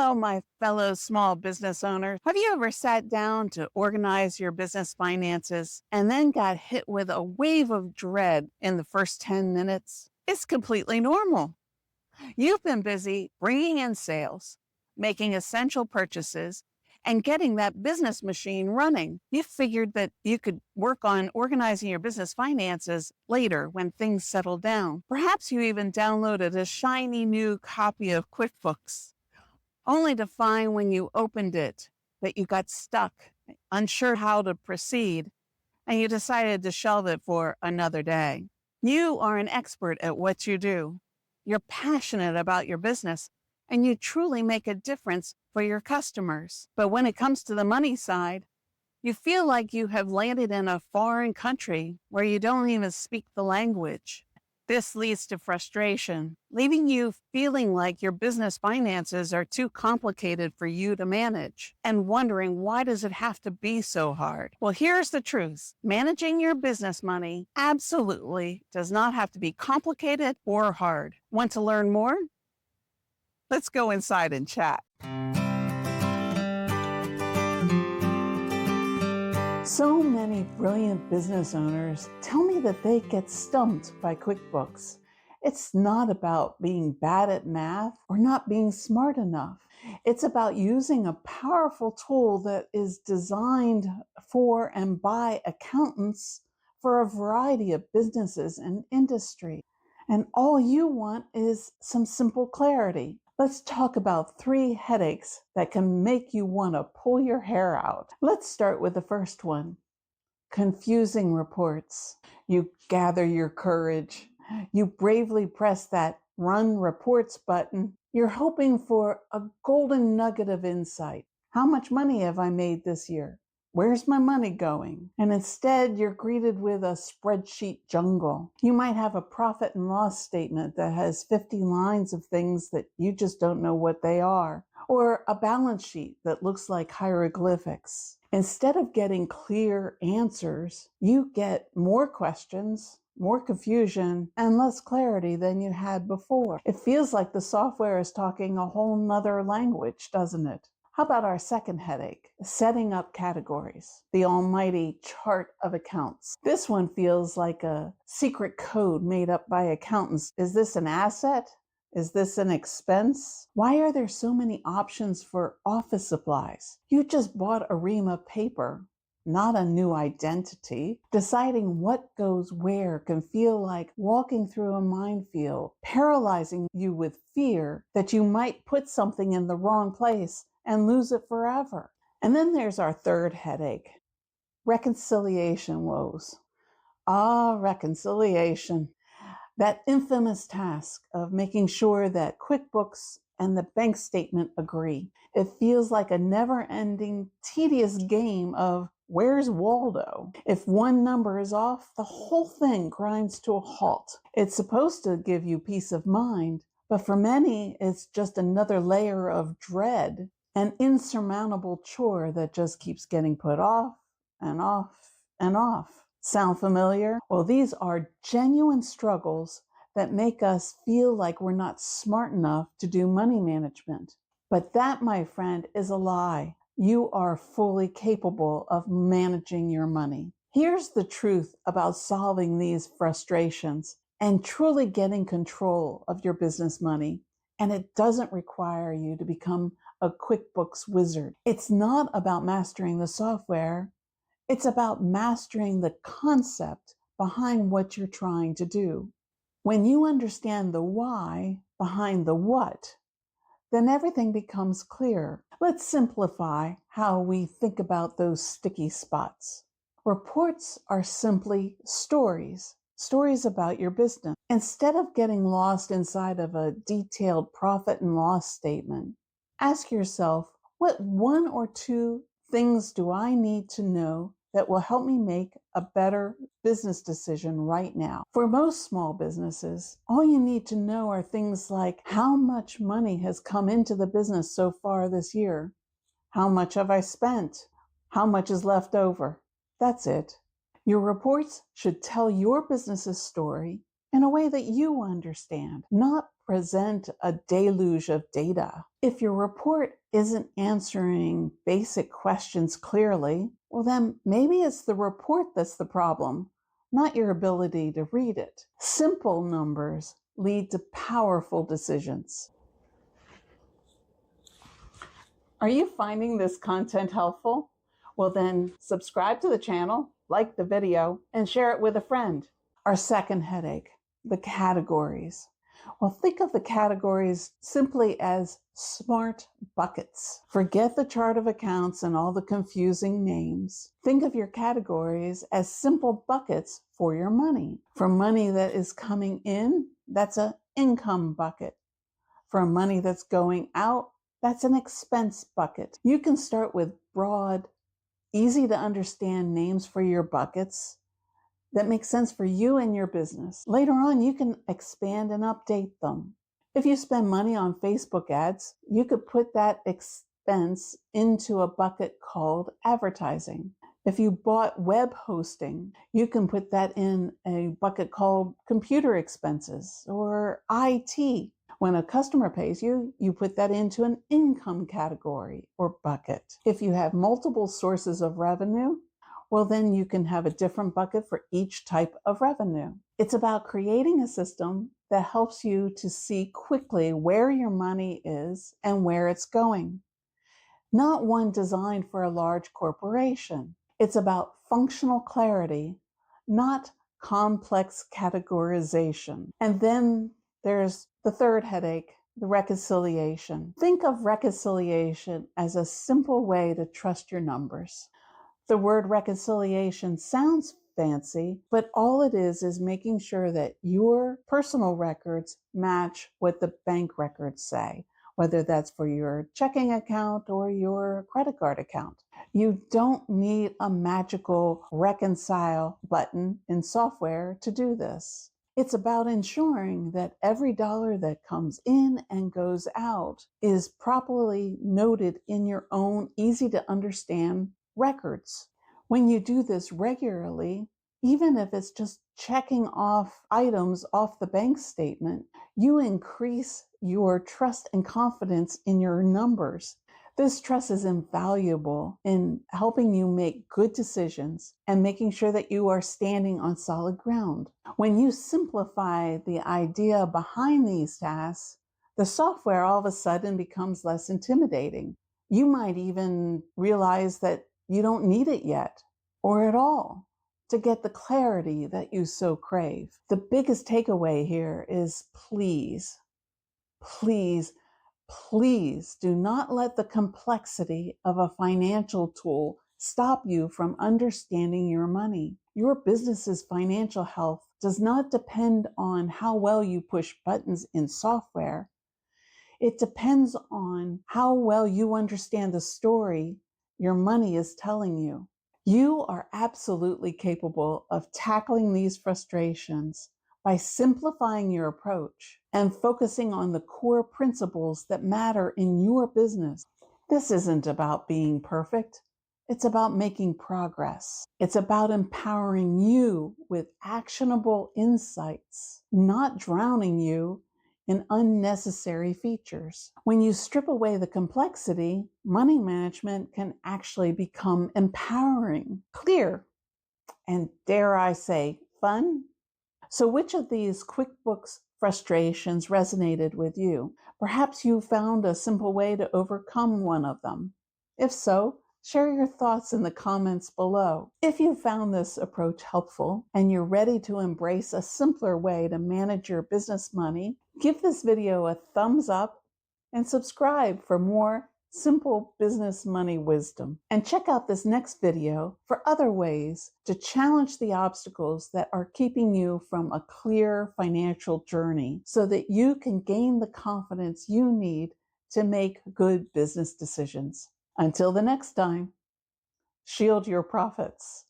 Hello, my fellow small business owners. Have you ever sat down to organize your business finances and then got hit with a wave of dread in the first 10 minutes? It's completely normal. You've been busy bringing in sales, making essential purchases, and getting that business machine running. You figured that you could work on organizing your business finances later when things settle down. Perhaps you even downloaded a shiny new copy of QuickBooks, only to find when you opened it that you got stuck, unsure how to proceed, and you decided to shelve it for another day. You are an expert at what you do. You're passionate about your business, and you truly make a difference for your customers. But when it comes to the money side, you feel like you have landed in a foreign country where you don't even speak the language. This leads to frustration, leaving you feeling like your business finances are too complicated for you to manage and wondering, why does it have to be so hard? Well, here's the truth. Managing your business money absolutely does not have to be complicated or hard. Want to learn more? Let's go inside and chat. So many brilliant business owners tell me that they get stumped by QuickBooks. It's not about being bad at math or not being smart enough. It's about using a powerful tool that is designed for and by accountants for a variety of businesses and industry. And all you want is some simple clarity. Let's talk about 3 headaches that can make you want to pull your hair out. Let's start with the first one. Confusing reports. You gather your courage. You bravely press that Run Reports button. You're hoping for a golden nugget of insight. How much money have I made this year? Where's my money going? And instead, you're greeted with a spreadsheet jungle. You might have a profit and loss statement that has 50 lines of things that you just don't know what they are, or a balance sheet that looks like hieroglyphics. Instead of getting clear answers, you get more questions, more confusion, and less clarity than you had before. It feels like the software is talking a whole nother language, doesn't it? How about our second headache? Setting up categories, the almighty chart of accounts. This one feels like a secret code made up by accountants. Is this an asset? Is this an expense? Why are there so many options for office supplies? You just bought a ream of paper, not a new identity. Deciding what goes where can feel like walking through a minefield, paralyzing you with fear that you might put something in the wrong place and lose it forever. And then there's our third headache, reconciliation woes. Reconciliation. That infamous task of making sure that QuickBooks and the bank statement agree. It feels like a never-ending, tedious game of where's Waldo? If one number is off, the whole thing grinds to a halt. It's supposed to give you peace of mind, but for many, it's just another layer of dread, an insurmountable chore that just keeps getting put off and off and off. Sound familiar? Well, these are genuine struggles that make us feel like we're not smart enough to do money management. But that, my friend, is a lie. You are fully capable of managing your money. Here's the truth about solving these frustrations and truly getting control of your business money. And it doesn't require you to become a QuickBooks wizard. It's not about mastering the software. It's about mastering the concept behind what you're trying to do. When you understand the why behind the what, then everything becomes clear. Let's simplify how we think about those sticky spots. Reports are simply stories about your business. Instead of getting lost inside of a detailed profit and loss statement, ask yourself, what 1 or 2 things do I need to know that will help me make a better business decision right now? For most small businesses, all you need to know are things like how much money has come into the business so far this year? How much have I spent? How much is left over? That's it. Your reports should tell your business's story in a way that you understand, not present a deluge of data. If your report isn't answering basic questions clearly, well, then maybe it's the report that's the problem, not your ability to read it. Simple numbers lead to powerful decisions. Are you finding this content helpful? Well, then subscribe to the channel, like the video, and share it with a friend. Our second headache, the categories. Well, think of the categories simply as smart buckets. Forget the chart of accounts and all the confusing names. Think of your categories as simple buckets for your money. For money that is coming in, that's an income bucket. For money that's going out, that's an expense bucket. You can start with broad, easy to understand names for your buckets that make sense for you and your business. Later on, you can expand and update them. If you spend money on Facebook ads, you could put that expense into a bucket called advertising. If you bought web hosting, you can put that in a bucket called computer expenses or IT. When a customer pays you, you put that into an income category or bucket. If you have multiple sources of revenue, well, then you can have a different bucket for each type of revenue. It's about creating a system that helps you to see quickly where your money is and where it's going. Not one designed for a large corporation. It's about functional clarity, not complex categorization. And then there's the third headache, the reconciliation. Think of reconciliation as a simple way to trust your numbers. The word reconciliation sounds fancy, but all it is making sure that your personal records match what the bank records say, whether that's for your checking account or your credit card account. You don't need a magical reconcile button in software to do this. It's about ensuring that every dollar that comes in and goes out is properly noted in your own easy to understand records. When you do this regularly, even if it's just checking off items off the bank statement, you increase your trust and confidence in your numbers. This trust is invaluable in helping you make good decisions and making sure that you are standing on solid ground. When you simplify the idea behind these tasks, the software all of a sudden becomes less intimidating. You might even realize that you don't need it yet or at all to get the clarity that you so crave. The biggest takeaway here is please do not let the complexity of a financial tool stop you from understanding your money. Your business's financial health does not depend on how well you push buttons in software. It depends on how well you understand the story your money is telling you. You are absolutely capable of tackling these frustrations by simplifying your approach and focusing on the core principles that matter in your business. This isn't about being perfect. It's about making progress. It's about empowering you with actionable insights, not drowning you in unnecessary features. When you strip away the complexity, money management can actually become empowering, clear, and dare I say, fun. So which of these QuickBooks frustrations resonated with you? Perhaps you found a simple way to overcome one of them. If so, share your thoughts in the comments below. If you found this approach helpful and you're ready to embrace a simpler way to manage your business money, give this video a thumbs up and subscribe for more simple business money wisdom. And check out this next video for other ways to challenge the obstacles that are keeping you from a clear financial journey so that you can gain the confidence you need to make good business decisions. Until the next time, shield your profits.